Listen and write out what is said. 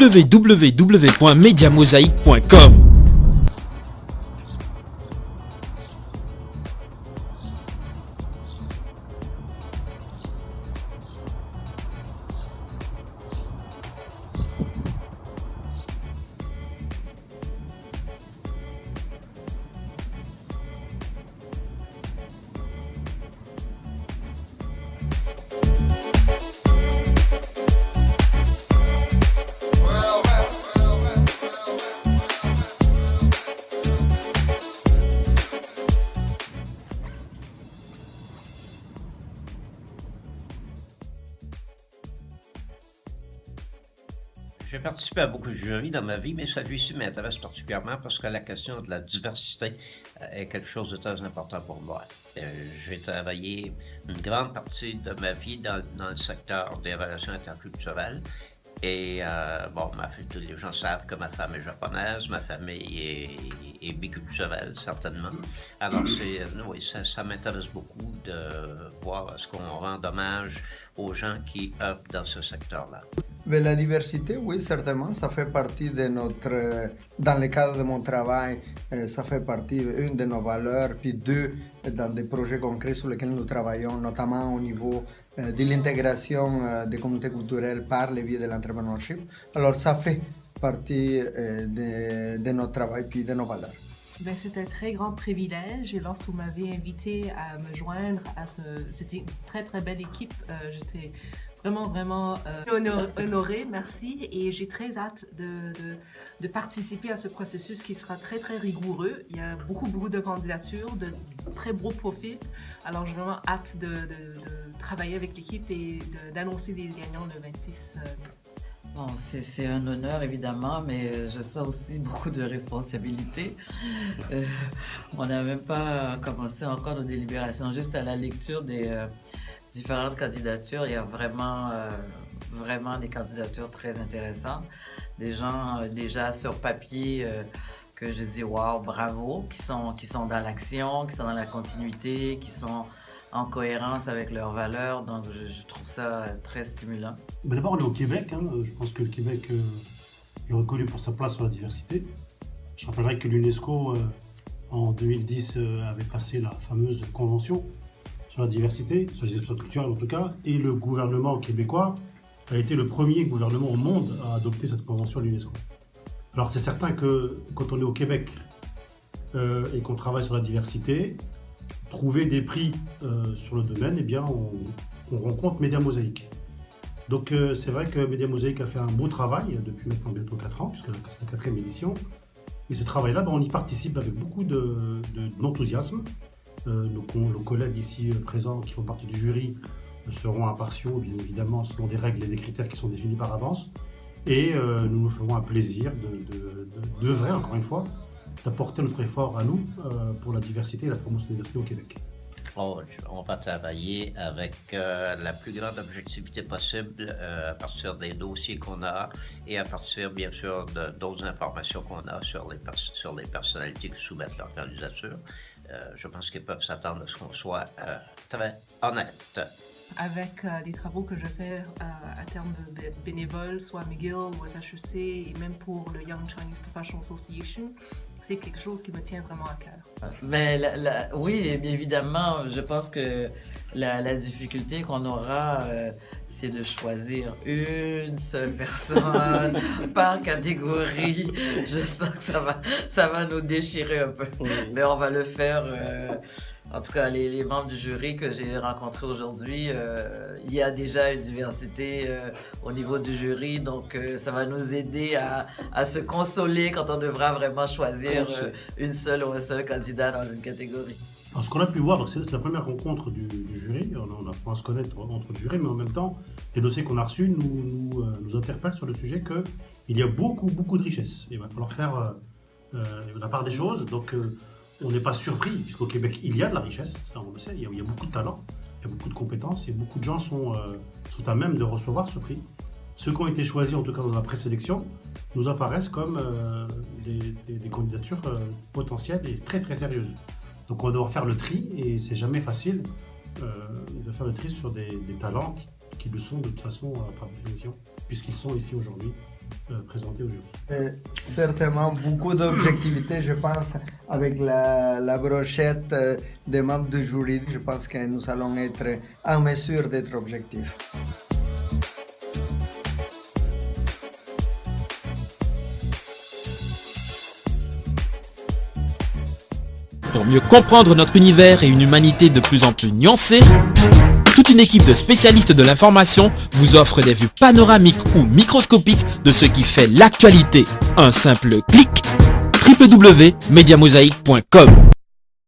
www.mediamosaic.com. J'ai participé à beaucoup de jurys dans ma vie, mais celui-ci m'intéresse particulièrement parce que la question de la diversité est quelque chose de très important pour moi. J'ai travaillé une grande partie de ma vie dans le secteur des relations interculturelles. Et tous les gens savent que ma femme est japonaise, ma famille est biculturelle, certainement. Alors, oui, ça m'intéresse beaucoup de voir est-ce qu'on rend hommage aux gens qui œuvrent dans ce secteur-là. Mais la diversité, oui, certainement, ça fait partie de notre... Dans le cadre de mon travail, ça fait partie, une de nos valeurs, puis deux, dans des projets concrets sur lesquels nous travaillons, notamment au niveau de l'intégration des communautés culturelles par le biais de l'entrepreneurship. Alors, ça fait partie de notre travail, puis de nos valeurs. Ben, c'est un très grand privilège et lorsque vous m'avez invité à me joindre à c'était une très très belle équipe, j'étais vraiment honorée, merci, et j'ai très hâte de participer à ce processus qui sera très très rigoureux. Il y a beaucoup de candidatures, de très beaux profils, alors j'ai vraiment hâte de travailler avec l'équipe et d'annoncer les gagnants le 26 mai. Bon, c'est un honneur évidemment, mais je sens aussi beaucoup de responsabilités. On n'a même pas commencé encore nos délibérations, juste à la lecture des différentes candidatures. Il y a vraiment des candidatures très intéressantes. Des gens déjà sur papier que je dis waouh, bravo, qui sont dans l'action, qui sont dans la continuité, qui sont en cohérence avec leurs valeurs, donc je trouve ça très stimulant. Mais d'abord, on est au Québec, je pense que le Québec est reconnu pour sa place sur la diversité. Je rappellerai que l'UNESCO, en 2010, avait passé la fameuse convention sur la diversité, sur les expressions culturelles en tout cas, et le gouvernement québécois a été le premier gouvernement au monde à adopter cette convention à l'UNESCO. Alors c'est certain que quand on est au Québec et qu'on travaille sur la diversité, trouver des prix sur le domaine, eh bien, on rencontre Média Mosaïque. Donc c'est vrai que Média Mosaïque a fait un beau travail depuis maintenant bientôt 4 ans, puisque c'est la 4e édition. Et ce travail-là, on y participe avec beaucoup d'enthousiasme. Nos collègues ici présents qui font partie du jury seront impartiaux, bien évidemment, selon des règles et des critères qui sont définis par avance. Et nous nous ferons un plaisir d'œuvrer, encore une fois, d'apporter notre effort à nous pour la diversité et la promotion de la diversité au Québec. On va travailler avec la plus grande objectivité possible à partir des dossiers qu'on a et à partir, bien sûr, d'autres informations qu'on a sur les personnalités qui soumettent leur candidature. Je pense qu'ils peuvent s'attendre à ce qu'on soit très honnête. Avec les travaux que je fais à terme de bénévoles, soit à McGill ou à SHEC, et même pour le Young Chinese Professional Association, c'est quelque chose qui me tient vraiment à cœur. Mais oui, bien évidemment, je pense que la difficulté qu'on aura, c'est de choisir une seule personne par catégorie. Je sens que ça va nous déchirer un peu. Oui. Mais on va le faire. En tout cas, les membres du jury que j'ai rencontrés aujourd'hui, il y a déjà une diversité au niveau du jury, donc ça va nous aider à se consoler quand on devra vraiment choisir une seule ou un seul candidat dans une catégorie. Alors, ce qu'on a pu voir, c'est la première rencontre du jury, on apprend à se connaître entre le jury, mais en même temps, les dossiers qu'on a reçus nous interpellent sur le sujet qu'il y a beaucoup de richesses. Il va falloir faire la part des choses, donc on n'est pas surpris, puisqu'au Québec, il y a de la richesse, ça on le sait, il y a beaucoup de talent, il y a beaucoup de compétences, et beaucoup de gens sont à même de recevoir ce prix. Ceux qui ont été choisis, en tout cas dans la présélection, nous apparaissent comme des candidatures potentielles et très sérieuses. Donc on va devoir faire le tri, et c'est jamais facile de faire le tri sur des talents qui le sont de toute façon par définition, puisqu'ils sont ici aujourd'hui présenter au jury. Certainement beaucoup d'objectivité, je pense, avec la brochette des membres du jury. Je pense que nous allons être en mesure d'être objectifs. Pour mieux comprendre notre univers et une humanité de plus en plus nuancée, toute une équipe de spécialistes de l'information vous offre des vues panoramiques ou microscopiques de ce qui fait l'actualité. Un simple clic, www.mediamosaïque.com.